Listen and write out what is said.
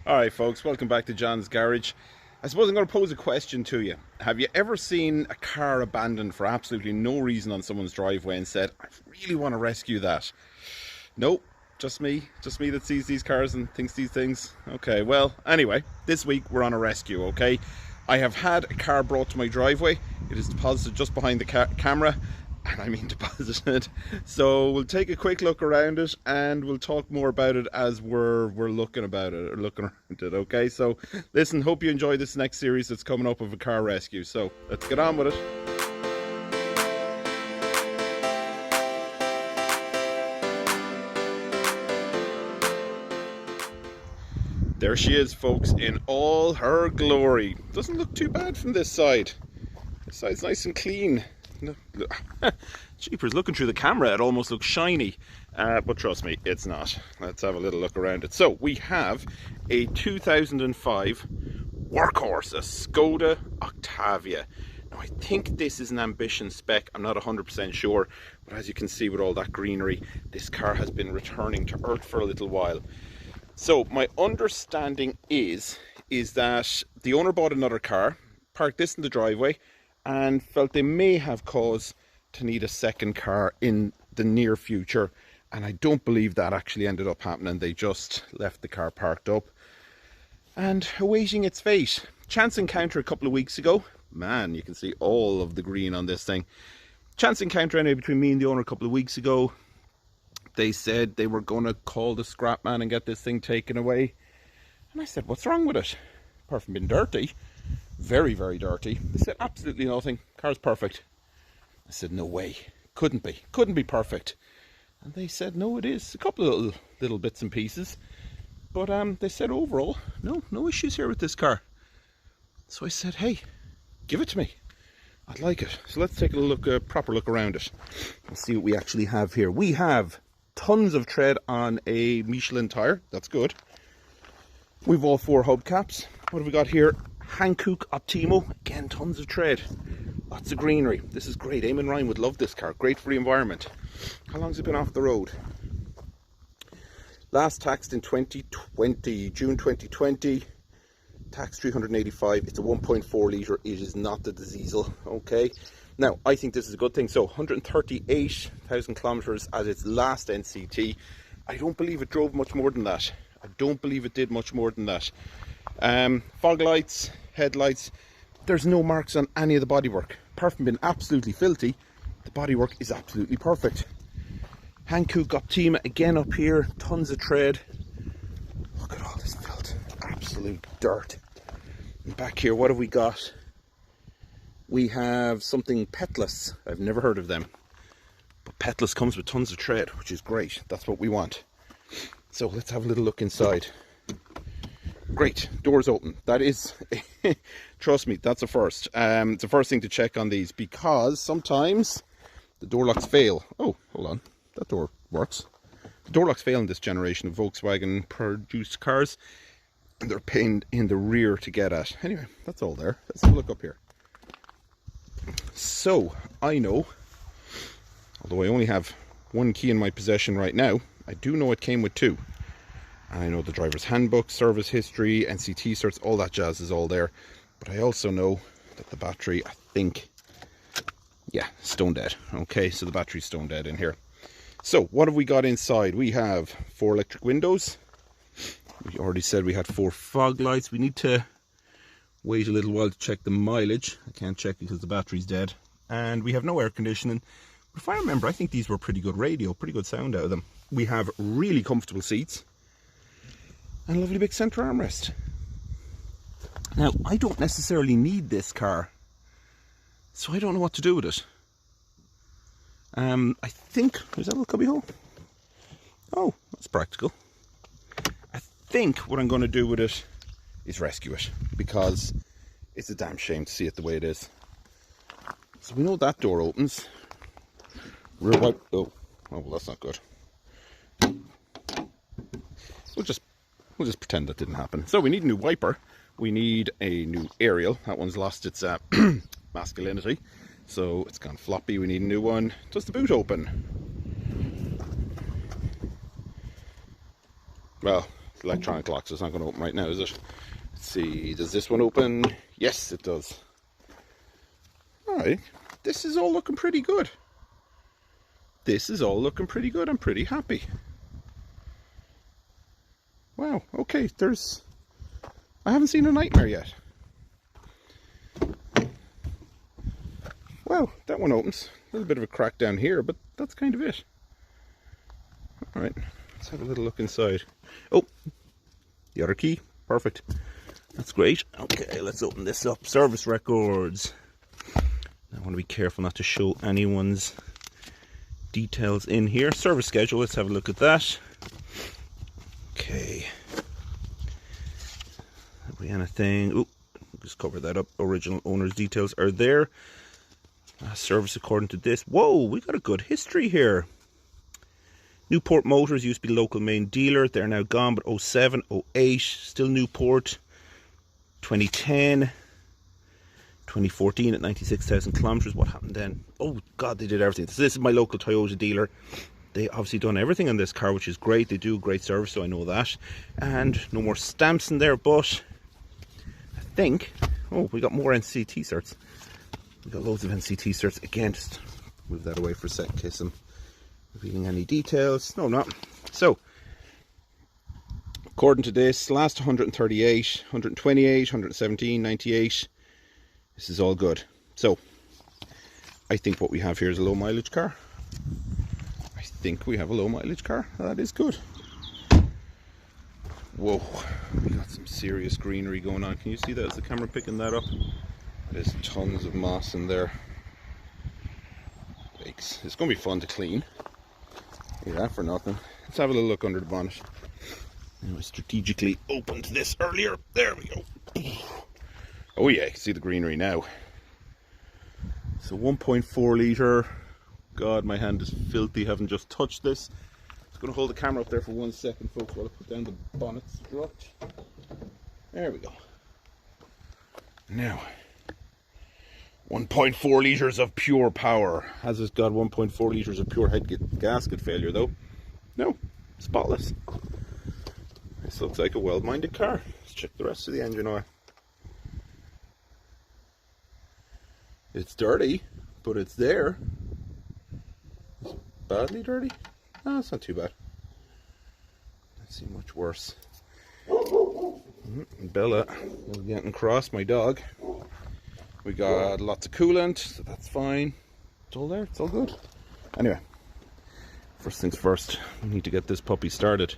Alright folks, welcome back to John's Garage. I suppose I'm going to pose a question to you. Have you ever seen a car abandoned for absolutely no reason on someone's driveway and said, I really want to rescue that? Nope, just me that sees these cars and thinks these things. Okay, well, anyway, this week we're on a rescue, okay? I have had a car brought to my driveway. It is deposited just behind the camera. And I mean deposited. So we'll take a quick look around it and we'll talk more about it as we're looking around it, okay? So listen, hope you enjoy this next series that's coming up of a car rescue. So let's get on with it. There she is, folks, in all her glory. Doesn't look too bad from this side. This side's nice and clean. Jeepers, looking through the camera it almost looks shiny, but trust me, it's not. Let's have a little look around it. So we have a 2005 workhorse, a Skoda Octavia. Now I think this is an ambition spec, I'm not 100% sure, but as you can see with all that greenery, this car has been returning to earth for a little while. So my understanding is that the owner bought another car, parked this in the driveway, and felt they may have cause to need a second car in the near future, and I don't believe that actually ended up happening. They just left the car parked up and awaiting its fate. Chance encounter a couple of weeks ago. Man, you can see all of the green on this thing. Chance encounter anyway between me and the owner a couple of weeks ago. They said they were going to call the scrap man and get this thing taken away, and I said, what's wrong with it apart from being dirty? Very, very dirty. They said absolutely nothing, car's perfect. I said no way, couldn't be perfect. And they said no, it is. A couple of little bits and pieces, but they said overall no issues here with this car. So I said, hey, give it to me, I'd like it. So let's take a proper look around it and see what we actually have here. We have tons of tread on a Michelin tire, that's good. We've all four hubcaps. What have we got here? Hankook Optimo, again tons of tread, lots of greenery. This is great. Eamon Ryan would love this car, great for the environment. How long's it been off the road? Last taxed in 2020, June 2020, taxed 385. It's a 1.4 litre, it is not the diesel, okay? Now I think this is a good thing. So 138,000 kilometers at its last NCT. I don't believe it drove much more than that. I don't believe it did much more than that. Fog lights, headlights, there's no marks on any of the bodywork. Apart from being absolutely filthy, the bodywork is absolutely perfect. Hankook Optima again up here, tons of tread. Look at all this filth, absolute dirt. And back here, what have we got? We have something Petless. I've never heard of them, but Petless comes with tons of tread, which is great. That's what we want. So let's have a little look inside. Great, doors open. That is, trust me, that's a first. It's the first thing to check on these, because sometimes the door locks fail. Oh, hold on, that door works. The door locks fail in this generation of Volkswagen produced cars, and they're pained in the rear to get at. Anyway, that's all there. Let's have a look up here. So I know, although I only have one key in my possession right now, I do know it came with two. And I know the driver's handbook, service history, NCT certs, all that jazz is all there. But I also know that the battery, I think, yeah, stone dead. Okay, so the battery's stone dead in here. So what have we got inside? We have 4 electric windows. We already said we had 4 fog lights. We need to wait a little while to check the mileage. I can't check because the battery's dead. And we have no air conditioning. But if I remember, I think these were pretty good radio, pretty good sound out of them. We have really comfortable seats and a lovely big centre armrest. Now, I don't necessarily need this car, so I don't know what to do with it. I think, is that a little cubby hole? Oh, that's practical. I think what I'm going to do with it is rescue it, because it's a damn shame to see it the way it is. So we know that door opens. Rear wipe, oh well, that's not good. We'll just pretend that didn't happen. So we need a new wiper. We need a new aerial. That one's lost its masculinity, so it's gone floppy. We need a new one. Does the boot open? Well, It's electronic lock, so it's not going to open right now, is it? Let's see, does this one open? Yes, it does. Alright, this is all looking pretty good. This is all looking pretty good. I'm pretty happy. Wow, okay, I haven't seen a nightmare yet. Well, that one opens. A little bit of a crack down here, but that's kind of it. Alright, let's have a little look inside. Oh, the other key. Perfect. That's great. Okay, let's open this up. Service records. I want to be careful not to show anyone's details in here. Service schedule, let's have a look at that. Okay. Have we anything? Oh, just cover that up. Original owner's details are there. Service according to this. Whoa, we got a good history here. Newport Motors used to be local main dealer. They're now gone, but 07, 08, still Newport. 2010. 2014 at 96,000 kilometers. What happened then? Oh God, they did everything. So this is my local Toyota dealer. They obviously done everything on this car, which is great. They do great service, so I know that. And no more stamps in there, but I think, oh, we got more NCT certs. We got loads of NCT certs. Again, just move that away for a sec in case I'm revealing any details. No, I'm not. So, according to this, last 138, 128, 117, 98. This is all good. So, I think what we have here is a low mileage car. I think we have a low mileage car. That is good. Whoa, we got some serious greenery going on. Can you see that? Is the camera picking that up? There's tons of moss in there. Yikes. It's going to be fun to clean. Leave that for nothing. Let's have a little look under the bonnet. I strategically opened this earlier. There we go. Oh yeah, you can see the greenery now. So 1.4 litre. God, my hand is filthy, haven't just touched this. I'm going to hold the camera up there for 1 second, folks, while I put down the bonnet strut. There we go. Now, 1.4 litres of pure power. Has it got 1.4 litres of pure head gasket failure though? No, spotless. This looks like a well-minded car. Let's check the rest of the engine oil. It's dirty, but it's there. Is it badly dirty? No, it's not too bad. Let's see much worse. Bella is getting cross, my dog. We got lots of coolant, so that's fine. It's all there, it's all good. Anyway, first things first, we need to get this puppy started.